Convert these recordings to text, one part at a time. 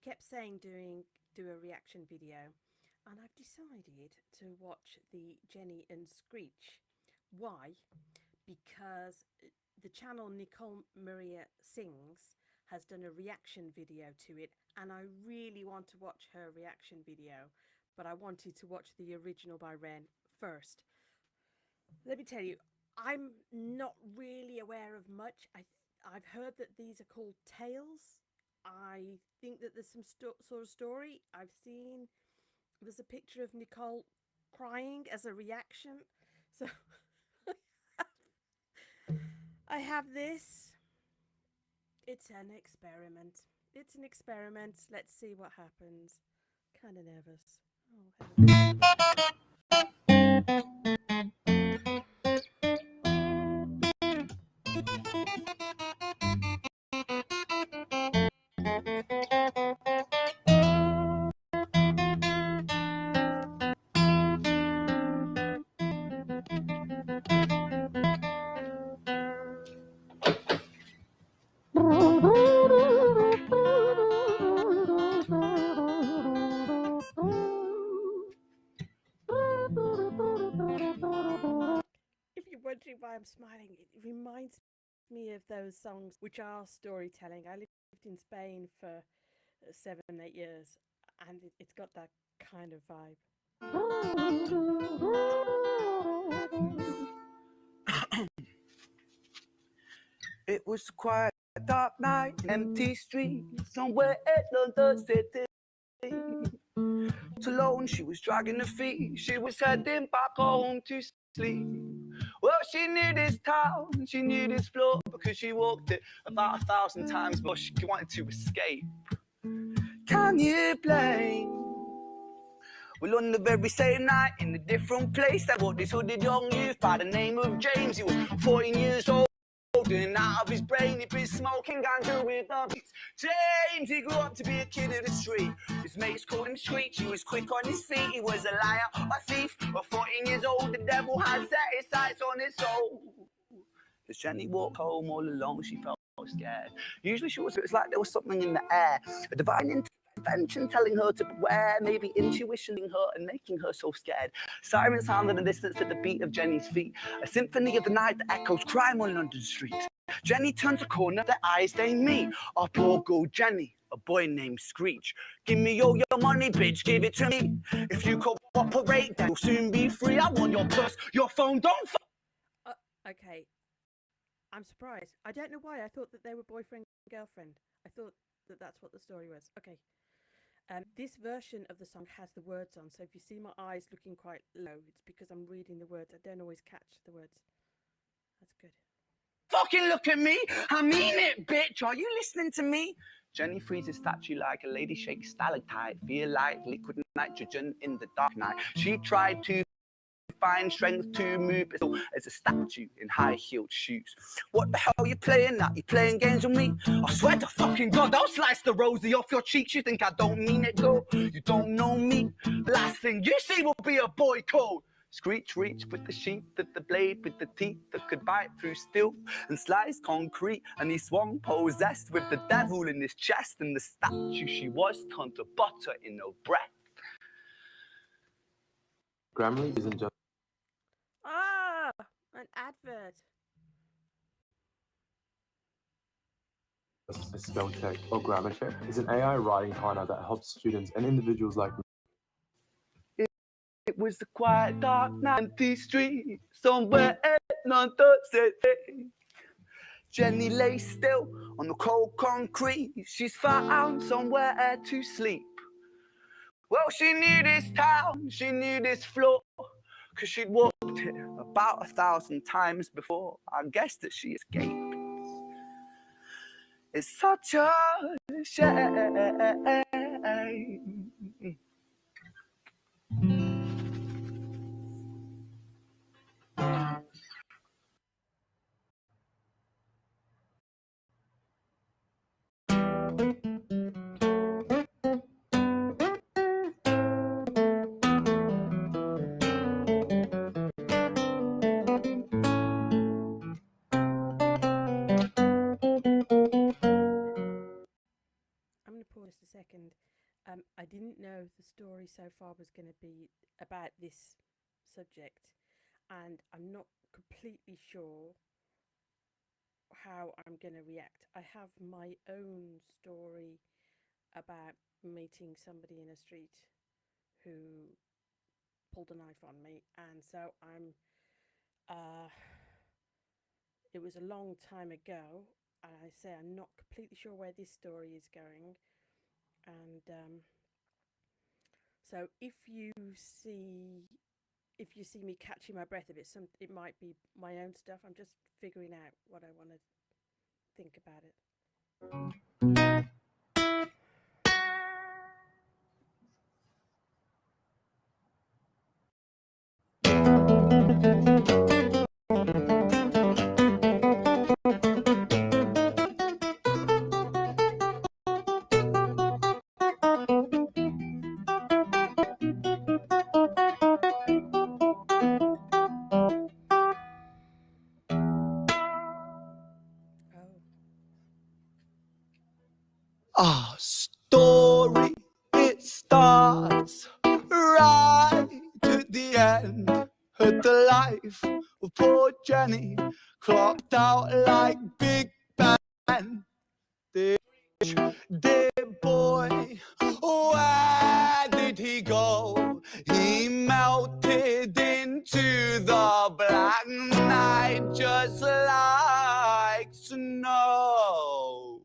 kept saying do a reaction video, and I've decided to watch the Jenny and Screech. Why? Because the channel Nicole Maria Sings has done a reaction video to it, and I really want to watch her reaction video, but I wanted to watch the original by Ren first. Let me tell you, I'm not really aware of much. I've heard that these are called tales. I think that there's some sort of story. I've seen there's a picture of Nicole crying as a reaction. So I have this. It's an experiment. It's an experiment. Let's see what happens. Kind of nervous. Oh, if you're wondering why I'm smiling, it reminds me of those songs which are storytelling. I lived in Spain for 7, 8 years, and it's got that kind of vibe. It was a quiet, dark night, empty street, somewhere in London City. Alone, she was dragging her feet. She was heading back home to sleep. Well, she knew this town, she knew this floor, because she walked it about 1,000 times, but she wanted to escape. Can you blame? Well, on the very same night, in a different place, there was this hooded young youth by the name of James. He was 14 years old, and out of his brain, he'd been smoking ganja with the beats. James, he grew up to be a kid of the street. His mates called him Screech. He was quick on his feet. He was a liar, a thief. But 14 years old, the devil had set his sights on his soul. As Jenny walked home all alone, she felt scared. Usually it was like there was something in the air, a divine intervention telling her to beware, maybe intuition in her and making her so scared. Sirens sounded in the distance at the beat of Jenny's feet, a symphony of the night that echoes crime on London streets. Jenny turns a corner, their eyes they meet. Our poor girl Jenny, a boy named Screech. Give me all your money, bitch, give it to me. If you cooperate, then you'll soon be free. I want your purse, your phone, don't Okay. I'm surprised. I don't know why. I thought that they were boyfriend and girlfriend. I thought that that's what the story was. Okay. This version of the song has the words on, so if you see my eyes looking quite low, it's because I'm reading the words. I don't always catch the words. That's good. fucking look at me. I mean it, bitch. Are you listening to me? Jenny freezes statue like a lady shakes stalactite. Feel like liquid nitrogen in the dark night. She tried to find strength to move as a statue in high-heeled shoes. What the hell are you playing at? You playing games with me? I swear to fucking God, I'll slice the rosy off your cheeks. You think I don't mean it, girl? You don't know me. The last thing you see will be a boy code. Screech reach with the sheath of the blade, with the teeth that could bite through steel and slice concrete. And he swung possessed with the devil in his chest, and the statue she was turned to butter in her breath. Grammarly isn't just an advert. a spell check or grammar check. It's an AI writing partner that helps students and individuals like me. It was a quiet, dark, empty street somewhere in London City. Jenny lay still on the cold concrete. She's found somewhere to sleep. Well, she knew this town, she knew this floor, because she'd walked it about 1,000 times before. I guess that she escaped. It's such a shame. going to pause just a second. I didn't know the story so far was going to be about this subject, and I'm not completely sure how I'm going to react. I have my own story about meeting somebody in a street who pulled a knife on me, and so it was a long time ago, and I say I'm not completely sure where this story is going. And so if you see me catching my breath a bit, it might be my own stuff. I'm just figuring out what I want to think about it. Oh. Our story, it starts right at the end. At the life of poor Jenny, clocked out like Big Ben. Dear boy, where did he go? He melted into the black night just like snow.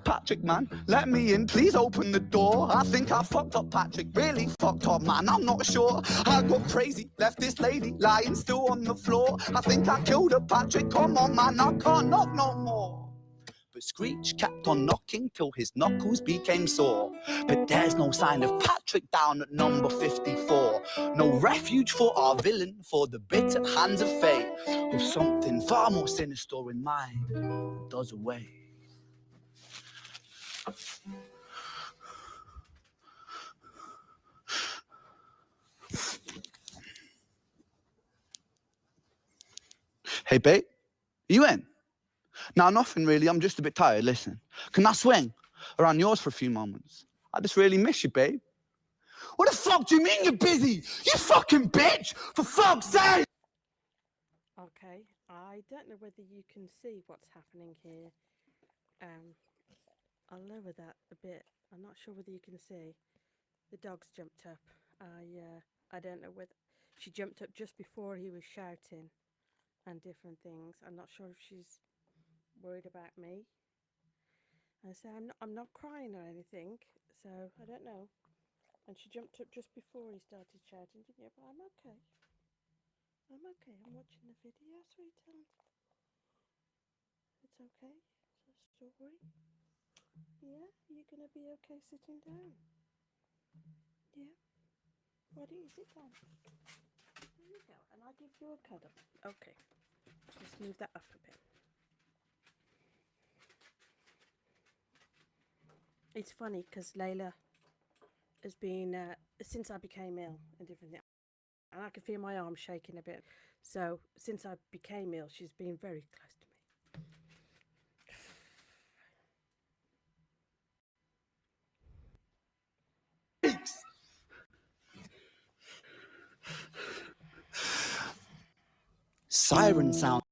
Patrick, man, let me in, please open the door. I think I fucked up, Patrick, really fucked up, man, I'm not sure. I got crazy, left this lady lying still on the floor. I think I killed her, Patrick, come on, man, I can't knock no more. But Screech kept on knocking till his knuckles became sore. But there's no sign of Patrick down at number 54. No refuge for our villain, for the bitter hands of fate. With something far more sinister in mind, does away. Hey, babe, you in? Now, nothing really, I'm just a bit tired, listen. Can I swing around yours for a few moments? I just really miss you, babe. What the fuck do you mean you're busy? You fucking bitch! For fuck's sake! Okay, I don't know whether you can see what's happening here. I'll lower that a bit. I'm not sure whether you can see. The dog's jumped up. I don't know whether she jumped up just before he was shouting and different things. I'm not sure if she's worried about me. I say I'm not crying or anything, so I don't know. And she jumped up just before he started shouting, didn't you? But I'm okay. I'm okay. I'm watching the video, sweetheart. It's okay. It's a story. Yeah, you're gonna be okay sitting down. Yeah. Why don't you sit down? There you go, and I'll give you a cuddle. Okay. Just move that up a bit. It's funny because Layla has been since I became ill and different things, and I can feel my arm shaking a bit. So since I became ill, she's been very close to me. Siren sounds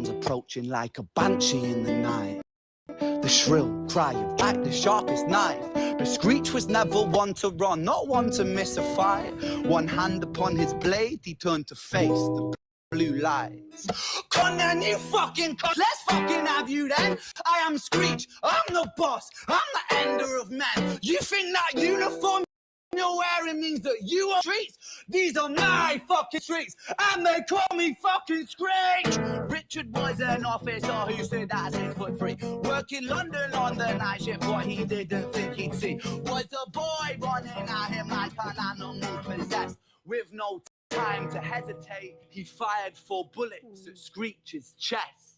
approaching like a banshee in the night. The shrill cry of Jack, the sharpest knife. But Screech was never one to run, not one to miss a fight. One hand upon his blade, he turned to face the blue lights. Come on, you fucking cunt, let's fucking have you then. I am Screech, I'm the boss, I'm the ender of men. You think that uniform you're wearing means that you are streets? These are my fucking streets, and they call me fucking Screech. Richard was an officer who stood at 6'3", working London on the night shift. What he didn't think he'd see was a boy running at him like an animal possessed. With no time to hesitate, he fired 4 bullets at Screech's chest.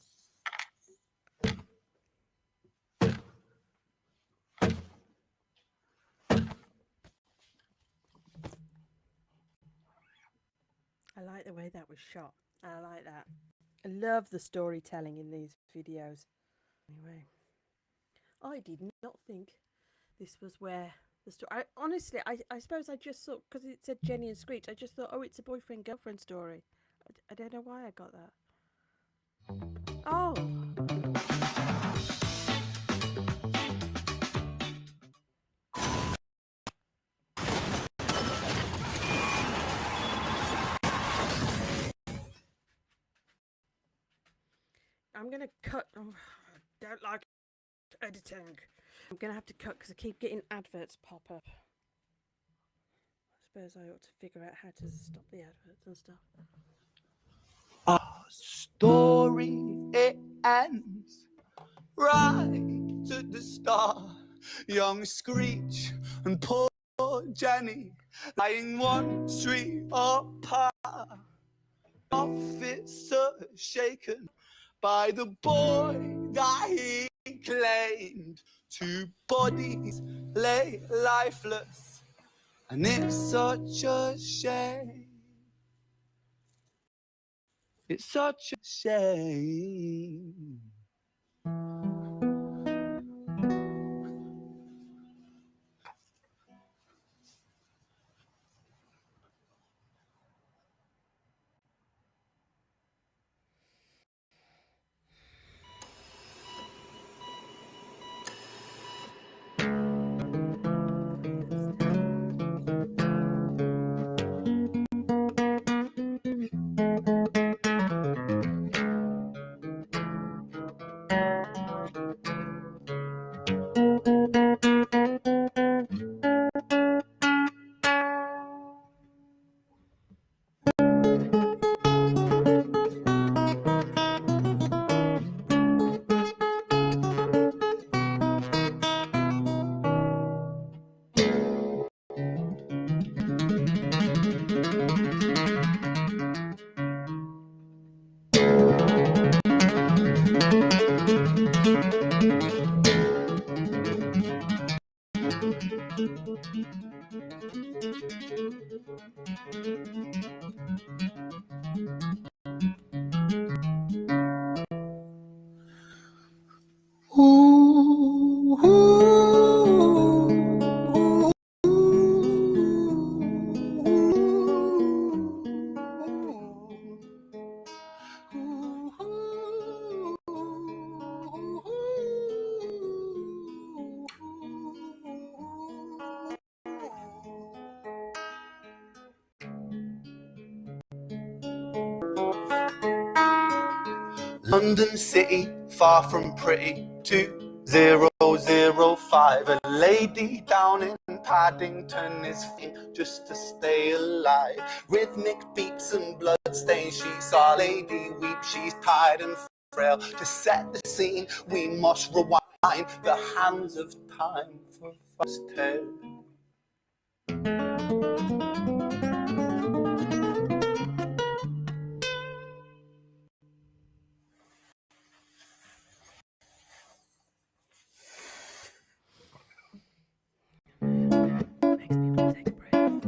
I like the way that was shot. I like that. I love the storytelling in these videos. Anyway, I did not think this was where the story. Honestly, I suppose I just thought because it said Jenny and Screech, I just thought, oh, it's a boyfriend girlfriend story. I don't know why I got that. Oh. I'm gonna cut. Oh, I don't like editing. I'm gonna have to cut because I keep getting adverts pop up. I suppose I ought to figure out how to stop the adverts and stuff. Our story, it ends right at the start. Young Screech and poor Jenny lying one street apart. Officer shaken by the boy that he claimed. Two bodies lay lifeless, and it's such a shame. It's such a shame. London City, far from pretty, 2005. A lady down in Paddington is fighting just to stay alive. Rhythmic beats and bloodstains, she saw a lady weep. She's tired and frail. To set the scene, we must rewind the hands of time for fast tale. Makes me want to take a breath.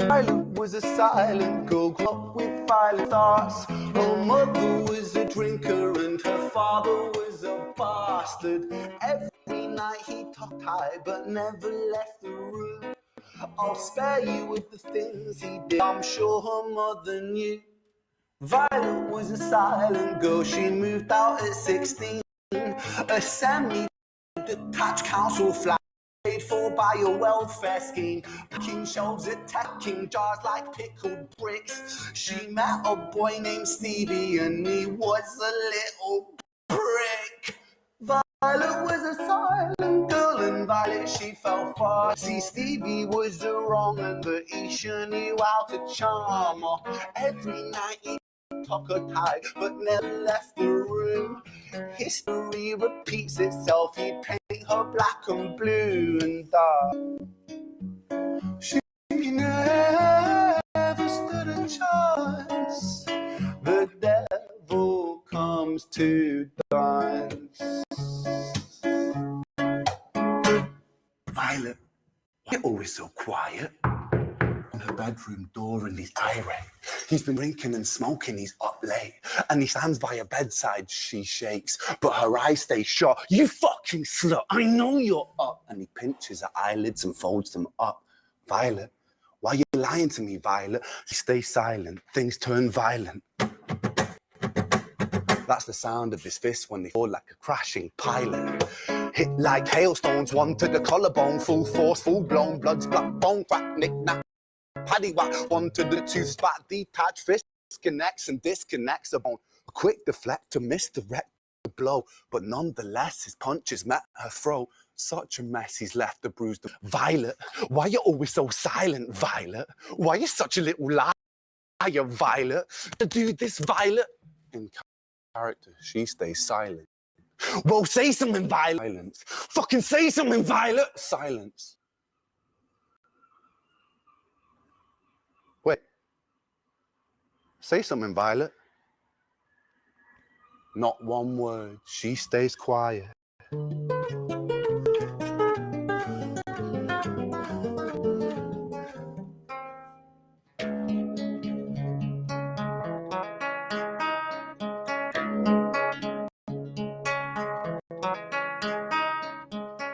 Violet was a silent girl, grew up with violent thoughts. Her mother was a drinker and her father was a bastard. Every night he talked high but never left the room. I'll spare you with the things he did, I'm sure her mother knew. Violet was a silent girl, she moved out at 16. A semi-detached council flat paid for by a welfare scheme, packing shelves, attacking jars like pickled bricks. She met a boy named Stevie and he was a little prick. Violet was a silent girl and Violet she fell fast. See, Stevie was the wrong one, but he sure knew how to charm her. Every night he took her tight but never left the room. History repeats itself, he'd paint her black and blue and dark. She never stood a chance. The devil comes to dance. Violet, you're always so quiet. On her bedroom door and the he's irate. He's been drinking and smoking, he's up late. And he stands by her bedside, she shakes, but her eyes stay shut. You fucking slut, I know you're up. And he pinches her eyelids and folds them up. Violet, why are you lying to me, Violet? She stays silent, things turn violent. That's the sound of his fists when they fall like a crashing pilot. Hit like hailstones, one to the collarbone, full force, full blown, blood's black bone, crack, knick, knack, paddy whack, one to the tooth spot, detached fist connects and disconnects a bone. A quick deflect to misdirect the blow, but nonetheless his punches met her throat. Such a mess, he's left the bruised. Violet, why you always so silent, Violet? Why you such a little liar, Violet? To do this, Violet? In character, she stays silent. Well, say something, Violet. Silence. Fucking say something, Violet. Silence. Wait. Say something, Violet. Not one word. She stays quiet.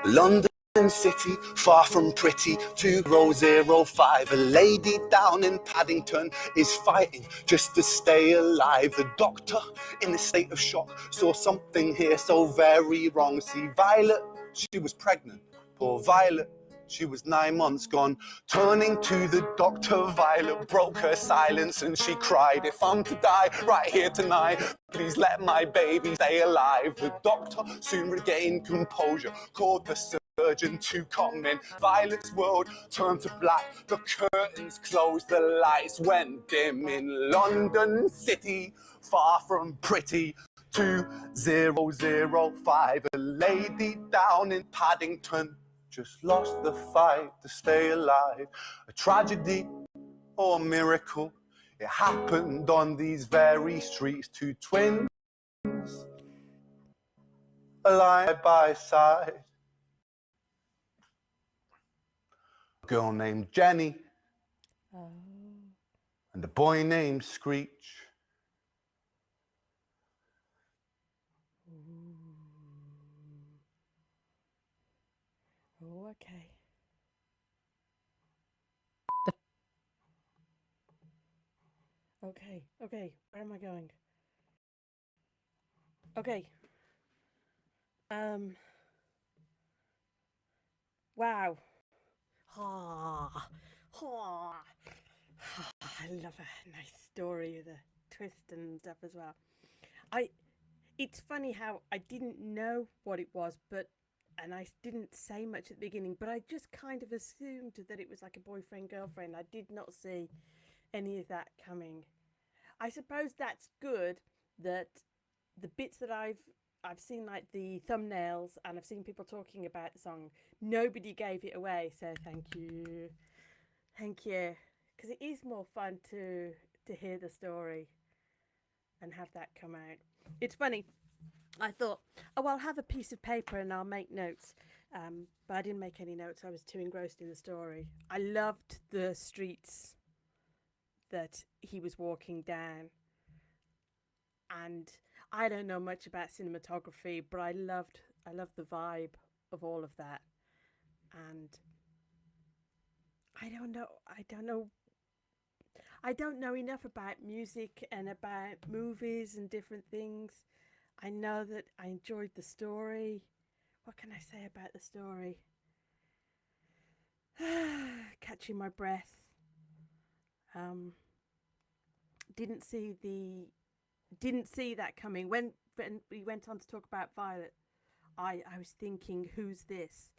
London City, far from pretty, 2005. A lady down in Paddington is fighting just to stay alive. The doctor, in a state of shock, saw something here so very wrong. See, Violet, she was pregnant. Poor Violet, she was 9 months gone. Turning to the doctor, Violet broke her silence and she cried, if I'm to die right here tonight, please let my baby stay alive. The doctor soon regained composure, called the surgeon to come in. Violet's world turned to black, the curtains closed, the lights went dim. In London City, far from pretty, 2005. A lady down in Paddington just lost the fight to stay alive. A tragedy or a miracle, it happened on these very streets. Two twins, alive by side. A girl named Jenny and a boy named Screech. Oh, okay. Okay, where am I going? Okay. Wow. Ah, ah. I love a nice story with a twist and stuff as well. It's funny how I didn't know what it was, and I didn't say much at the beginning, but I just kind of assumed that it was like a boyfriend girlfriend. I did not see any of that coming. I suppose that's good that the bits that I've seen, like the thumbnails, and I've seen people talking about the song, nobody gave it away, so thank you, because it is more fun to hear the story and have that come out. It's funny, I thought, oh, I'll have a piece of paper and I'll make notes, but I didn't make any notes. I was too engrossed in the story. I loved the streets that he was walking down, and I don't know much about cinematography, but I loved the vibe of all of that. And I don't know enough about music and about movies and different things. I know that I enjoyed the story. What can I say about the story? Catching my breath. Didn't see that coming. When we went on to talk about Violet, I was thinking, who's this?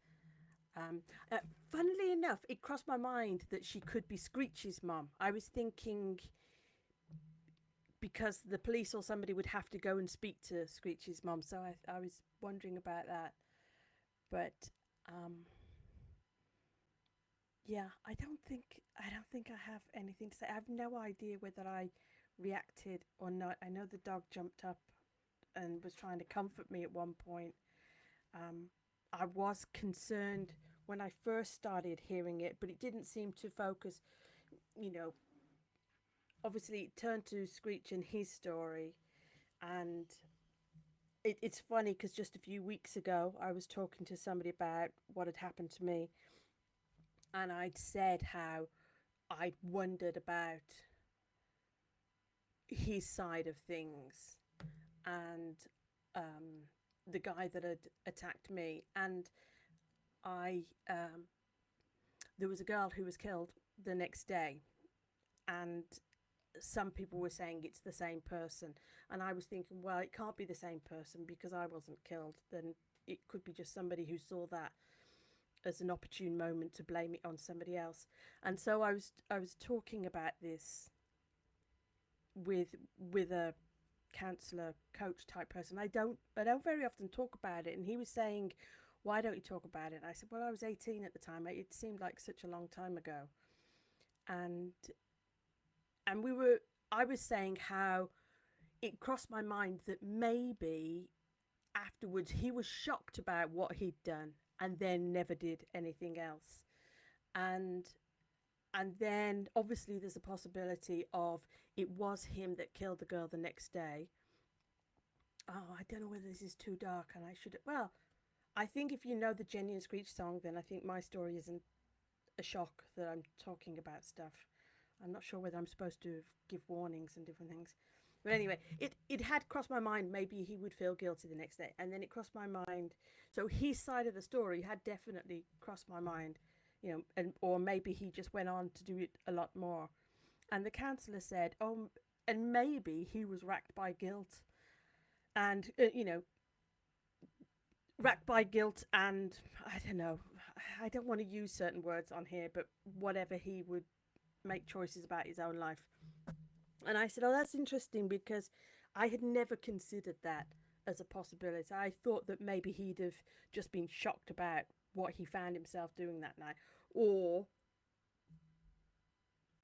Funnily enough, it crossed my mind that she could be Screech's mum. I was thinking, because the police or somebody would have to go and speak to Screech's mum, so I was wondering about that. But yeah, I don't think I have anything to say. I have no idea whether I reacted or not. I know the dog jumped up and was trying to comfort me at one point. I was concerned when I first started hearing it, but it didn't seem to focus, obviously it turned to Screech and his story, and it's funny because just a few weeks ago I was talking to somebody about what had happened to me, and I'd said how I'd wondered about his side of things, and the guy that had attacked me, and I there was a girl who was killed the next day, and some people were saying it's the same person, and I was thinking, well, it can't be the same person because I wasn't killed. Then it could be just somebody who saw that as an opportune moment to blame it on somebody else. And so I was talking about this with a counselor coach type person. I don't very often talk about it, and he was saying, why don't you talk about it? And I said, well, I was 18 at the time. It seemed like such a long time ago. And I was saying how it crossed my mind that maybe afterwards he was shocked about what he'd done and then never did anything else. And then obviously there's a possibility of it was him that killed the girl the next day. Oh, I don't know whether this is too dark and I should, well, I think if you know the Jenny and Screech song, then I think my story isn't a shock that I'm talking about stuff. I'm not sure whether I'm supposed to give warnings and different things. But anyway, it had crossed my mind maybe he would feel guilty the next day. And then it crossed my mind. So his side of the story had definitely crossed my mind, or maybe he just went on to do it a lot more. And the counsellor said, oh, and maybe he was racked by guilt. And, racked by guilt and, I don't know, I don't want to use certain words on here, but whatever, he would make choices about his own life. And I said, oh, that's interesting, because I had never considered that as a possibility. I thought that maybe he'd have just been shocked about what he found himself doing that night, or,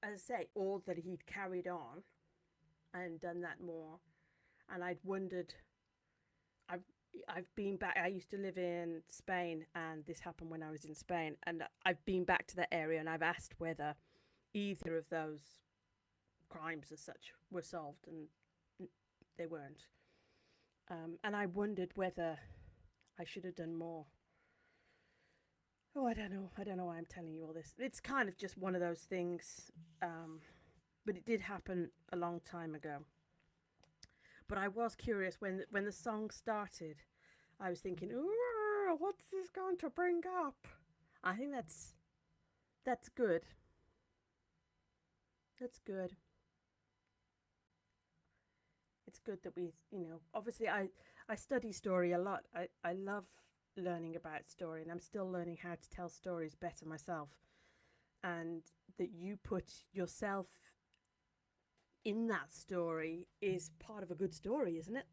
as I say, or that he'd carried on and done that more. And I'd wondered, I've been back. I used to live in Spain, and this happened when I was in Spain, and I've been back to that area, and I've asked whether either of those crimes as such were solved, and they weren't. And I wondered whether I should have done more. Oh, I don't know why I'm telling you all this. It's kind of just one of those things, but it did happen a long time ago. But I was curious when the song started. I was thinking, ooh, what's this going to bring up? I think that's good. That's good. It's good that we, obviously I study story a lot. I love learning about story, and I'm still learning how to tell stories better myself. And that you put yourself in that story is part of a good story, isn't it?